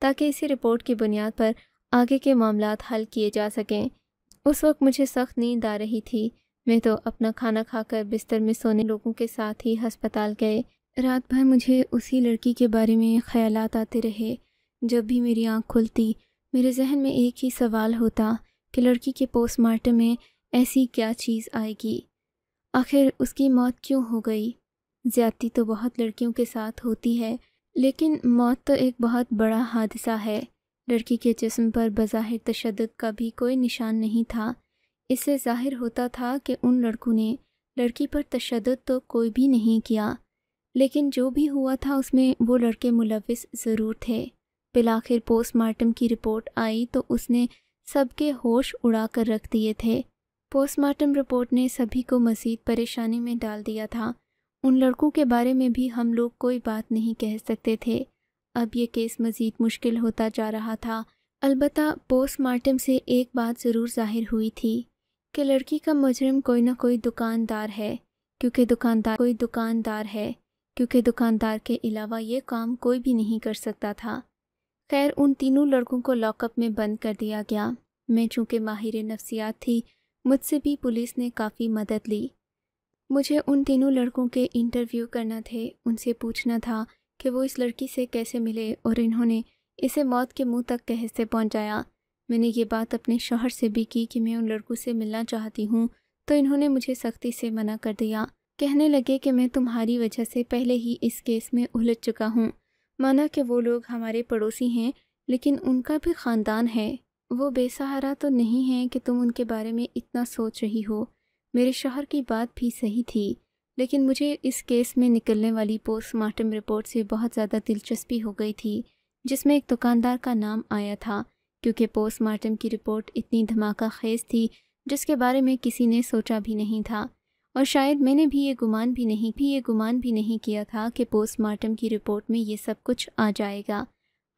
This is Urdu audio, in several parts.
تاکہ اسی رپورٹ کی بنیاد پر آگے کے معاملات حل کیے جا سکیں۔ اس وقت مجھے سخت نیند آ رہی تھی۔ میں تو اپنا کھانا کھا کر بستر میں سونے لوگوں کے ساتھ ہی ہسپتال گئے۔ رات بھر مجھے اسی لڑکی کے بارے میں خیالات آتے رہے۔ جب بھی میری آنکھ کھلتی میرے ذہن میں ایک ہی سوال ہوتا کہ لڑکی کے پوسٹ مارٹم میں ایسی کیا چیز آئے گی؟ آخر اس کی موت کیوں ہو گئی؟ زیادتی تو بہت لڑکیوں کے ساتھ ہوتی ہے، لیکن موت تو ایک بہت بڑا حادثہ ہے۔ لڑکی کے جسم پر بظاہر تشدد کا بھی کوئی نشان نہیں تھا۔ اس سے ظاہر ہوتا تھا کہ ان لڑکوں نے لڑکی پر تشدد تو کوئی بھی نہیں کیا، لیکن جو بھی ہوا تھا اس میں وہ لڑکے ملوث ضرور تھے۔ بالآخر پوسٹ مارٹم کی رپورٹ آئی تو اس نے سب کے ہوش اڑا کر رکھ دیے تھے۔ پوسٹ مارٹم رپورٹ نے سبھی کو مزید پریشانی میں ڈال دیا تھا۔ ان لڑکوں کے بارے میں بھی ہم لوگ کوئی بات نہیں کہہ سکتے تھے۔ اب یہ کیس مزید مشکل ہوتا جا رہا تھا۔ البتہ پوسٹ مارٹم سے ایک بات ضرور ظاہر ہوئی تھی کہ لڑکی کا مجرم کوئی نہ کوئی دکاندار ہے، کیونکہ دکاندار کے علاوہ یہ کام کوئی بھی نہیں کر سکتا تھا۔ خیر، ان تینوں لڑکوں کو لاک اپ میں بند کر دیا گیا۔ میں چونکہ ماہر نفسیات تھی، مجھ سے بھی پولیس نے کافی مدد لی۔ مجھے ان تینوں لڑکوں کے انٹرویو کرنا تھے، ان سے پوچھنا تھا کہ وہ اس لڑکی سے کیسے ملے اور انہوں نے اسے موت کے منہ تک کیسے پہنچایا۔ میں نے یہ بات اپنے شوہر سے بھی کی کہ میں ان لڑکوں سے ملنا چاہتی ہوں، تو انہوں نے مجھے سختی سے منع کر دیا۔ کہنے لگے کہ میں تمہاری وجہ سے پہلے ہی اس کیس میں الجھ چکا ہوں۔ مانا کہ وہ لوگ ہمارے پڑوسی ہیں، لیکن ان کا بھی خاندان ہے، وہ بے سہارا تو نہیں ہیں کہ تم ان کے بارے میں اتنا سوچ رہی ہو۔ میرے شوہر کی بات بھی صحیح تھی، لیکن مجھے اس کیس میں نکلنے والی پوسٹ مارٹم رپورٹ سے بہت زیادہ دلچسپی ہو گئی تھی، جس میں ایک دکاندار کا نام آیا تھا، کیونکہ پوسٹ مارٹم کی رپورٹ اتنی دھماکہ خیز تھی جس کے بارے میں کسی نے سوچا بھی نہیں تھا، اور شاید میں نے بھی یہ گمان بھی نہیں کیا تھا کہ پوسٹ مارٹم کی رپورٹ میں یہ سب کچھ آ جائے گا۔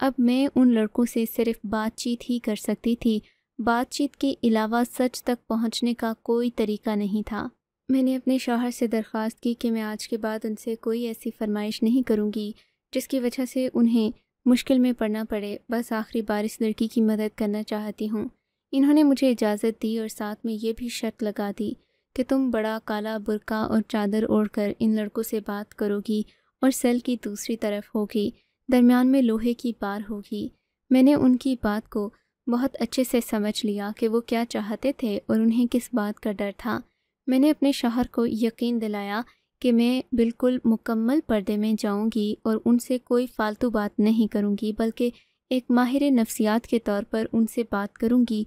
اب میں ان لڑکوں سے صرف بات چیت ہی کر سکتی تھی، بات چیت کے علاوہ سچ تک پہنچنے کا کوئی طریقہ نہیں تھا۔ میں نے اپنے شوہر سے درخواست کی کہ میں آج کے بعد ان سے کوئی ایسی فرمائش نہیں کروں گی جس کی وجہ سے انہیں مشکل میں پڑنا پڑے، بس آخری بار اس لڑکی کی مدد کرنا چاہتی ہوں۔ انہوں نے مجھے اجازت دی اور ساتھ میں یہ بھی شرط لگا دی کہ تم بڑا کالا برقع اور چادر اوڑھ کر ان لڑکوں سے بات کرو گی اور سیل کی دوسری طرف ہوگی، درمیان میں لوہے کی بار ہوگی۔ میں نے ان کی بات کو بہت اچھے سے سمجھ لیا کہ وہ کیا چاہتے تھے اور انہیں کس بات کا ڈر تھا۔ میں نے اپنے شوہر کو یقین دلایا کہ میں بالکل مکمل پردے میں جاؤں گی اور ان سے کوئی فالتو بات نہیں کروں گی، بلکہ ایک ماہر نفسیات کے طور پر ان سے بات کروں گی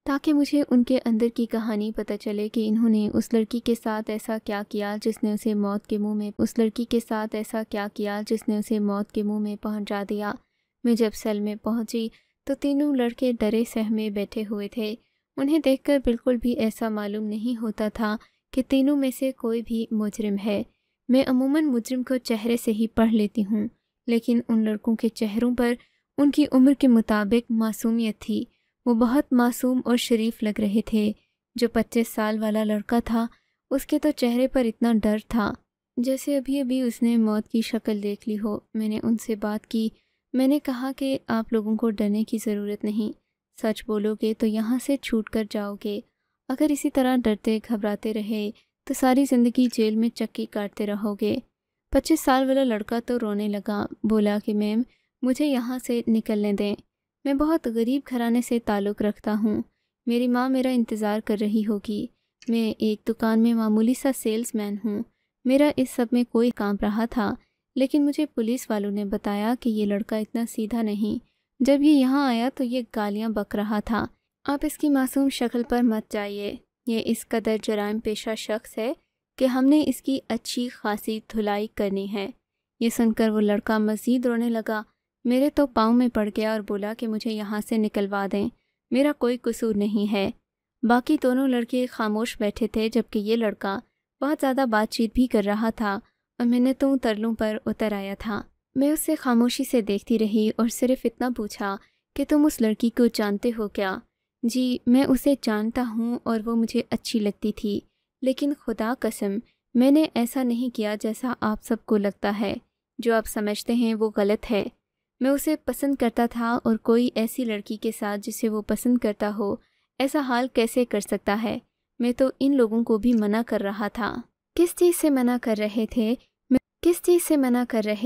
تاکہ مجھے ان کے اندر کی کہانی پتہ چلے کہ انہوں نے اس لڑکی کے ساتھ ایسا کیا کیا جس نے اسے موت کے منہ میں پہنچا دیا۔ میں جب سیل میں پہنچی تو تینوں لڑکے ڈرے سہمے بیٹھے ہوئے تھے۔ انہیں دیکھ کر بالکل بھی ایسا معلوم نہیں ہوتا تھا کہ تینوں میں سے کوئی بھی مجرم ہے۔ میں عموماً مجرم کو چہرے سے ہی پڑھ لیتی ہوں، لیکن ان لڑکوں کے چہروں پر ان کی عمر کے مطابق معصومیت تھی۔ وہ بہت معصوم اور شریف لگ رہے تھے۔ جو 25 سال والا لڑکا تھا، اس کے تو چہرے پر اتنا ڈر تھا جیسے ابھی اس نے موت کی شکل دیکھ لی ہو۔ میں نے ان سے بات کی۔ میں نے کہا کہ آپ لوگوں کو ڈرنے کی ضرورت نہیں، سچ بولو گے تو یہاں سے چھوٹ کر جاؤ گے، اگر اسی طرح ڈرتے گھبراتے رہے تو ساری زندگی جیل میں چکی کاٹتے رہو گے۔ 25 سال والا لڑکا تو رونے لگا، بولا کہ میم مجھے یہاں سے نکلنے دیں، میں بہت غریب گھرانے سے تعلق رکھتا ہوں، میری ماں میرا انتظار کر رہی ہوگی، میں ایک دکان میں معمولی سا سیلز مین ہوں، میرا اس سب میں کوئی کام رہا تھا، لیکن مجھے پولیس والوں نے بتایا کہ یہ لڑکا اتنا سیدھا نہیں، جب یہ یہاں آیا تو یہ گالیاں بک رہا تھا۔ آپ اس کی معصوم شکل پر مت جائیے، یہ اس قدر جرائم پیشہ شخص ہے کہ ہم نے اس کی اچھی خاصی دھلائی کرنی ہے۔ یہ سن کر وہ لڑکا مزید رونے لگا، میرے تو پاؤں میں پڑ گیا اور بولا کہ مجھے یہاں سے نکلوا دیں، میرا کوئی قصور نہیں ہے۔ باقی دونوں لڑکے خاموش بیٹھے تھے، جبکہ یہ لڑکا بہت زیادہ بات چیت بھی کر رہا تھا اور منتوں ترلوں پر اتر آیا تھا۔ میں اسے خاموشی سے دیکھتی رہی اور صرف اتنا پوچھا کہ تم اس لڑکی کو جانتے ہو کیا؟ جی میں اسے جانتا ہوں اور وہ مجھے اچھی لگتی تھی، لیکن خدا قسم میں نے ایسا نہیں کیا جیسا آپ سب کو لگتا ہے، جو آپ سمجھتے ہیں وہ غلط ہے۔ میں اسے پسند کرتا تھا اور کوئی ایسی لڑکی کے ساتھ جسے وہ پسند کرتا ہو ایسا حال کیسے کر سکتا ہے؟ میں تو ان لوگوں کو بھی منع کر رہا تھا۔ کس چیز سے منع کر رہے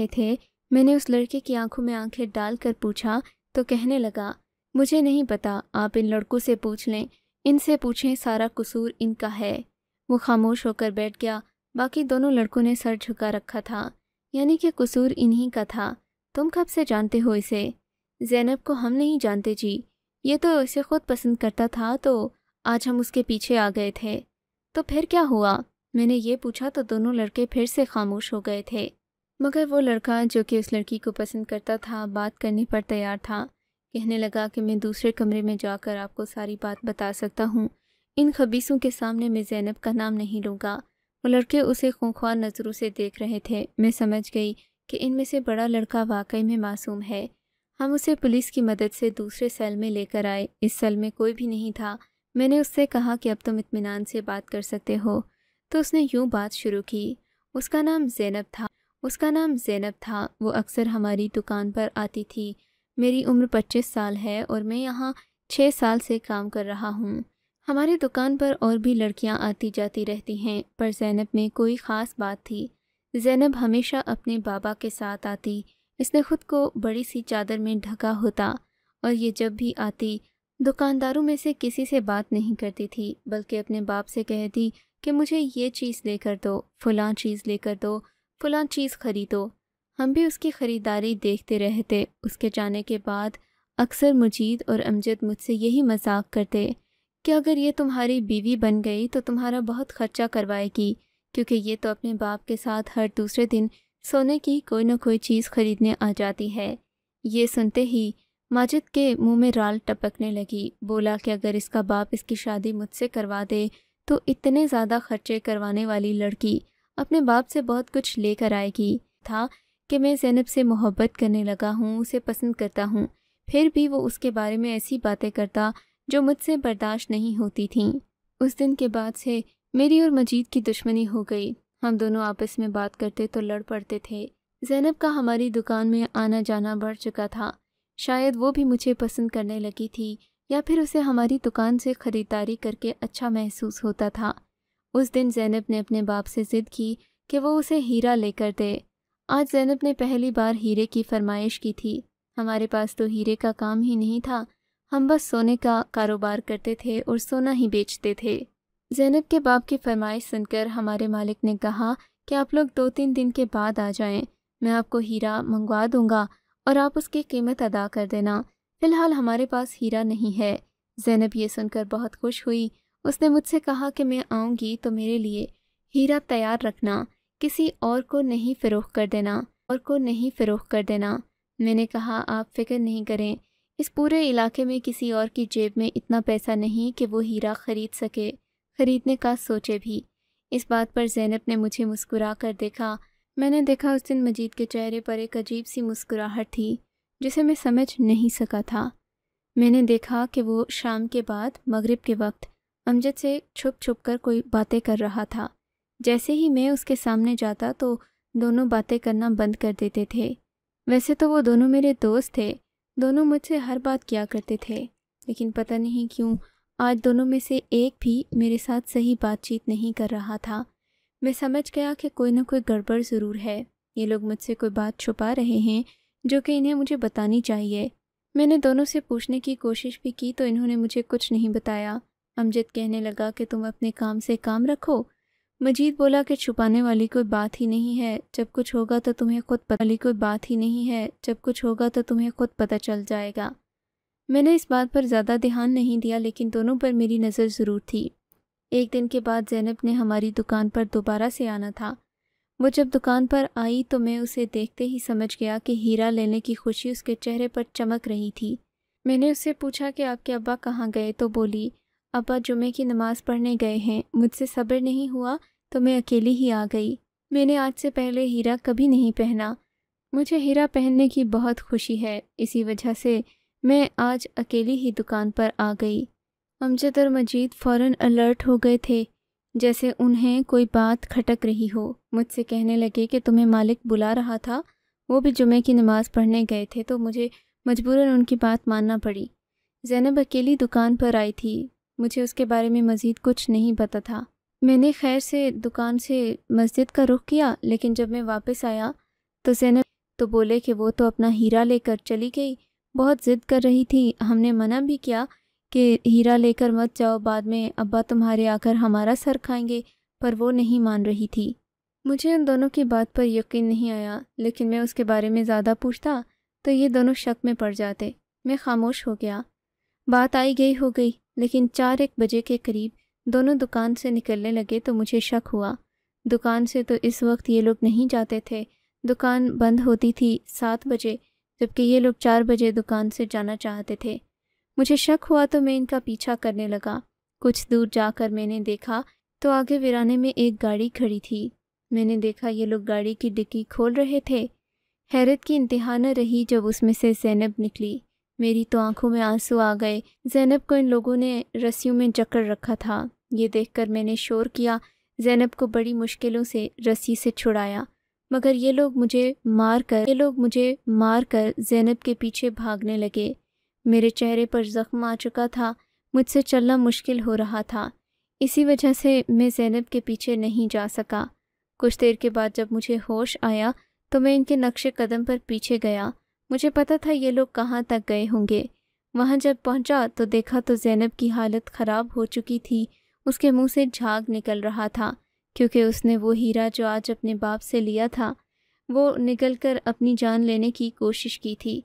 تھے؟ میں نے اس لڑکے کی آنکھوں میں آنکھیں ڈال کر پوچھا تو کہنے لگا، مجھے نہیں پتا، آپ ان لڑکوں سے پوچھ لیں، ان سے پوچھیں، سارا قصور ان کا ہے۔ وہ خاموش ہو کر بیٹھ گیا۔ باقی دونوں لڑکوں نے سر جھکا رکھا تھا، یعنی کہ قصور انہی کا تھا۔ تم کب سے جانتے ہو اسے؟ زینب کو ہم نہیں جانتے جی، یہ تو اسے خود پسند کرتا تھا تو آج ہم اس کے پیچھے آ گئے تھے۔ تو پھر کیا ہوا؟ میں نے یہ پوچھا تو دونوں لڑکے پھر سے خاموش ہو گئے تھے، مگر وہ لڑکا جو کہ اس لڑکی کو پسند کرتا تھا بات کرنے پر تیار تھا۔ کہنے لگا کہ میں دوسرے کمرے میں جا کر آپ کو ساری بات بتا سکتا ہوں، ان خبیثوں کے سامنے میں زینب کا نام نہیں لوں گا۔ وہ لڑکے اسے خونخوار نظروں سے دیکھ رہے تھے۔ میں سمجھ گئی کہ ان میں سے بڑا لڑکا واقعی میں معصوم ہے۔ ہم اسے پولیس کی مدد سے دوسرے سیل میں لے کر آئے۔ اس سیل میں کوئی بھی نہیں تھا۔ میں نے اس سے کہا کہ اب تم اطمینان سے بات کر سکتے ہو، تو اس نے یوں بات شروع کی، اس کا نام زینب تھا۔ وہ اکثر ہماری دکان پر آتی تھی۔ میری عمر 25 سال ہے اور میں یہاں 6 سال سے کام کر رہا ہوں۔ ہماری دکان پر اور بھی لڑکیاں آتی جاتی رہتی ہیں، پر زینب میں کوئی خاص بات تھی۔ زینب ہمیشہ اپنے بابا کے ساتھ آتی۔ اس نے خود کو بڑی سی چادر میں ڈھکا ہوتا اور یہ جب بھی آتی دکانداروں میں سے کسی سے بات نہیں کرتی تھی، بلکہ اپنے باپ سے کہتی کہ مجھے یہ چیز لے کر دو، فلاں چیز لے کر دو، فلاں چیز خریدو۔ ہم بھی اس کی خریداری دیکھتے رہتے۔ اس کے جانے کے بعد اکثر مجید اور امجد مجھ سے یہی مذاق کرتے کہ اگر یہ تمہاری بیوی بن گئی تو تمہارا بہت خرچہ کروائے گی، کیونکہ یہ تو اپنے باپ کے ساتھ ہر دوسرے دن سونے کی کوئی نہ کوئی چیز خریدنے آ جاتی ہے۔ یہ سنتے ہی ماجد کے منہ میں رال ٹپکنے لگی۔ بولا کہ اگر اس کا باپ اس کی شادی مجھ سے کروا دے تو اتنے زیادہ خرچے کروانے والی لڑکی اپنے باپ سے بہت کچھ لے کر آئے گی۔ تھا کہ میں زینب سے محبت کرنے لگا ہوں، اسے پسند کرتا ہوں، پھر بھی وہ اس کے بارے میں ایسی باتیں کرتا جو مجھ سے برداشت نہیں ہوتی تھیں۔ اس دن کے بعد سے میری اور مجید کی دشمنی ہو گئی۔ ہم دونوں آپس میں بات کرتے تو لڑ پڑتے تھے۔ زینب کا ہماری دکان میں آنا جانا بڑھ چکا تھا۔ شاید وہ بھی مجھے پسند کرنے لگی تھی، یا پھر اسے ہماری دکان سے خریداری کر کے اچھا محسوس ہوتا تھا۔ اس دن زینب نے اپنے باپ سے ضد کی کہ وہ اسے ہیرا لے کر دے۔ آج زینب نے پہلی بار ہیرے کی فرمائش کی تھی۔ ہمارے پاس تو ہیرے کا کام ہی نہیں تھا، ہم بس سونے کا کاروبار کرتے تھے اور سونا ہی بیچتے تھے۔ زینب کے باپ کی فرمائش سن کر ہمارے مالک نے کہا کہ آپ لوگ 2-3 دن کے بعد آ جائیں، میں آپ کو ہیرا منگوا دوں گا اور آپ اس کی قیمت ادا کر دینا۔ فی الحال ہمارے پاس ہیرا نہیں ہے۔ زینب یہ سن کر بہت خوش ہوئی۔ اس نے مجھ سے کہا کہ میں آؤں گی تو میرے لیے ہیرا تیار رکھنا، کسی اور کو نہیں فروخت کر دینا۔ میں نے کہا آپ فکر نہیں کریں، اس پورے علاقے میں کسی اور کی جیب میں اتنا پیسہ نہیں کہ وہ ہیرا خرید سکے، خریدنے کا سوچے بھی۔ اس بات پر زینب نے مجھے مسکرا کر دیکھا۔ میں نے دیکھا اس دن مجید کے چہرے پر ایک عجیب سی مسکراہٹ تھی جسے میں سمجھ نہیں سکا تھا۔ میں نے دیکھا کہ وہ شام کے بعد مغرب کے وقت امجد سے چھپ چھپ کر کوئی باتیں کر رہا تھا۔ جیسے ہی میں اس کے سامنے جاتا تو دونوں باتیں کرنا بند کر دیتے تھے۔ ویسے تو وہ دونوں میرے دوست تھے، دونوں مجھ سے ہر بات کیا کرتے تھے، لیکن پتہ نہیں کیوں آج دونوں میں سے ایک بھی میرے ساتھ صحیح بات چیت نہیں کر رہا تھا۔ میں سمجھ گیا کہ کوئی نہ کوئی گڑبڑ ضرور ہے، یہ لوگ مجھ سے کوئی بات چھپا رہے ہیں جو کہ انہیں مجھے بتانی چاہیے۔ میں نے دونوں سے پوچھنے کی کوشش بھی کی تو انہوں نے مجھے کچھ نہیں بتایا۔ امجد کہنے لگا کہ تم اپنے کام سے کام رکھو۔ مجید بولا کہ چھپانے والی کوئی بات ہی نہیں ہے، جب کچھ ہوگا تو تمہیں خود پتہ چل جائے گا۔ میں نے اس بات پر زیادہ دھیان نہیں دیا، لیکن دونوں پر میری نظر ضرور تھی۔ ایک دن کے بعد زینب نے ہماری دکان پر دوبارہ سے آنا تھا۔ وہ جب دکان پر آئی تو میں اسے دیکھتے ہی سمجھ گیا کہ ہیرا لینے کی خوشی اس کے چہرے پر چمک رہی تھی۔ میں نے اس سے پوچھا کہ آپ کے ابا کہاں گئے تو بولی ابا جمعے کی نماز پڑھنے گئے ہیں، مجھ سے صبر نہیں ہوا تو میں اکیلی ہی آ گئی۔ میں نے آج سے پہلے ہیرا کبھی نہیں پہنا، مجھے ہیرا پہننے کی بہت خوشی ہے، اسی وجہ سے میں آج اکیلی ہی دکان پر آ گئی۔ امجد اور مجید فوراً الرٹ ہو گئے تھے، جیسے انہیں کوئی بات کھٹک رہی ہو۔ مجھ سے کہنے لگے کہ تمہیں مالک بلا رہا تھا، وہ بھی جمعے کی نماز پڑھنے گئے تھے تو مجھے مجبوراً ان کی بات ماننا پڑی۔ زینب اکیلی دکان پر آئی تھی، مجھے اس کے بارے میں مزید کچھ نہیں پتہ تھا۔ میں نے خیر سے دکان سے مسجد کا رخ کیا، لیکن جب میں واپس آیا تو زینب تو بولے کہ وہ تو اپنا ہیرا لے کر چلی گئی، بہت ضد کر رہی تھی۔ ہم نے منع بھی کیا کہ ہیرا لے کر مت جاؤ، بعد میں ابا تمہارے آ کر ہمارا سر کھائیں گے، پر وہ نہیں مان رہی تھی۔ مجھے ان دونوں کی بات پر یقین نہیں آیا، لیکن میں اس کے بارے میں زیادہ پوچھتا تو یہ دونوں شک میں پڑ جاتے۔ میں خاموش ہو گیا۔ بات آئی گئی ہو گئی، لیکن 4-1 بجے کے قریب دونوں دکان سے نکلنے لگے تو مجھے شک ہوا۔ دکان سے تو اس وقت یہ لوگ نہیں جاتے تھے، دکان بند ہوتی تھی 7 بجے، جبکہ یہ لوگ 4 بجے دکان سے جانا چاہتے تھے۔ مجھے شک ہوا تو میں ان کا پیچھا کرنے لگا۔ کچھ دور جا کر میں نے دیکھا تو آگے ویرانے میں ایک گاڑی کھڑی تھی۔ میں نے دیکھا یہ لوگ گاڑی کی ڈکی کھول رہے تھے۔ حیرت کی انتہا نہ رہی جب اس میں سے زینب نکلی۔ میری تو آنکھوں میں آنسو آ گئے۔ زینب کو ان لوگوں نے رسیوں میں جکڑ رکھا تھا۔ یہ دیکھ کر میں نے شور کیا، زینب کو بڑی مشکلوں سے رسی سے چھڑایا، مگر یہ لوگ مجھے مار کر زینب کے پیچھے بھاگنے لگے۔ میرے چہرے پر زخم آ چکا تھا، مجھ سے چلنا مشکل ہو رہا تھا، اسی وجہ سے میں زینب کے پیچھے نہیں جا سکا۔ کچھ دیر کے بعد جب مجھے ہوش آیا تو میں ان کے نقش قدم پر پیچھے گیا۔ مجھے پتا تھا یہ لوگ کہاں تک گئے ہوں گے۔ وہاں جب پہنچا تو دیکھا تو زینب کی حالت خراب ہو چکی تھی، اس کے منہ سے جھاگ نکل رہا تھا، کیونکہ اس نے وہ ہیرا جو آج اپنے باپ سے لیا تھا وہ نگل کر اپنی جان لینے کی کوشش کی تھی۔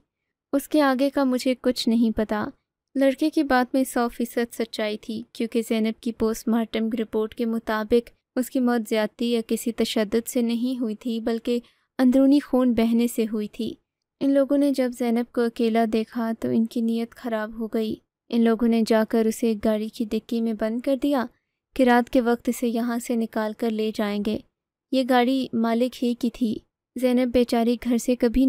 اس کے آگے کا مجھے کچھ نہیں پتا۔ لڑکے کی بات میں 100% سچائی تھی، کیونکہ زینب کی پوسٹ مارٹم رپورٹ کے مطابق اس کی موت زیادتی یا کسی تشدد سے نہیں ہوئی تھی، بلکہ اندرونی خون بہنے سے ہوئی تھی۔ ان لوگوں نے جب زینب کو اکیلا دیکھا تو ان کی نیت خراب ہو گئی۔ ان لوگوں نے جا کر اسے ایک گاڑی کی ڈکی میں بند کر دیا کہ رات کے وقت اسے یہاں سے نکال کر لے جائیں گے۔ یہ گاڑی مالک ہی کی تھی۔ زینب بیچاری گھر سے کبھی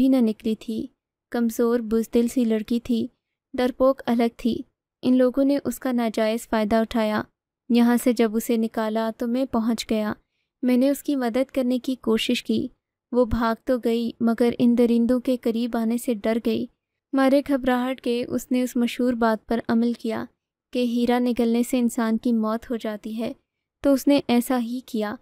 نہ نکلی تھی۔ کمزور بزدل سی لڑکی تھی، ڈرپوک الگ تھی۔ ان لوگوں نے اس کا ناجائز فائدہ اٹھایا۔ یہاں سے جب اسے نکالا تو میں پہنچ گیا۔ میں نے اس کی مدد کرنے کی کوشش کی۔ وہ بھاگ تو گئی مگر ان درندوں کے قریب آنے سے ڈر گئی۔ مارے گھبراہٹ کے اس نے اس مشہور بات پر عمل کیا کہ ہیرا نگلنے سے انسان کی موت ہو جاتی ہے، تو اس نے ایسا ہی کیا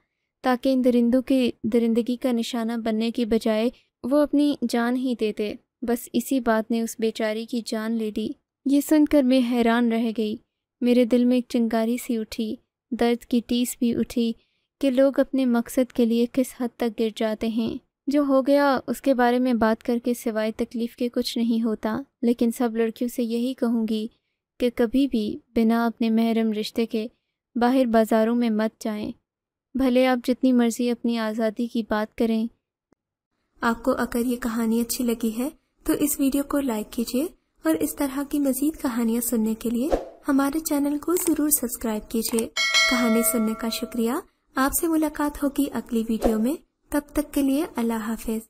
تاکہ ان درندوں کے درندگی کا نشانہ بننے کی بجائے وہ اپنی جان ہی دیتے۔ بس اسی بات نے اس بیچاری کی جان لے لی۔ یہ سن کر میں حیران رہ گئی۔ میرے دل میں ایک چنگاری سی اٹھی، درد کی ٹیس بھی اٹھی کہ لوگ اپنے مقصد کے لیے کس حد تک گر جاتے ہیں۔ جو ہو گیا اس کے بارے میں بات کر کے سوائے تکلیف کے کچھ نہیں ہوتا، لیکن سب لڑکیوں سے یہی کہوں گی کہ کبھی بھی بنا اپنے محرم رشتے کے باہر بازاروں میں مت جائیں، بھلے آپ جتنی مرضی اپنی آزادی کی بات کریں۔ آپ کو اگر یہ کہانی اچھی لگی ہے تو اس ویڈیو کو لائک کیجیے، اور اس طرح کی مزید کہانیاں سننے کے لیے ہمارے چینل کو ضرور سبسکرائب کیجیے۔ کہانی سننے کا شکریہ۔ آپ سے ملاقات ہوگی اگلی ویڈیو میں، تب تک کے لیے اللہ حافظ۔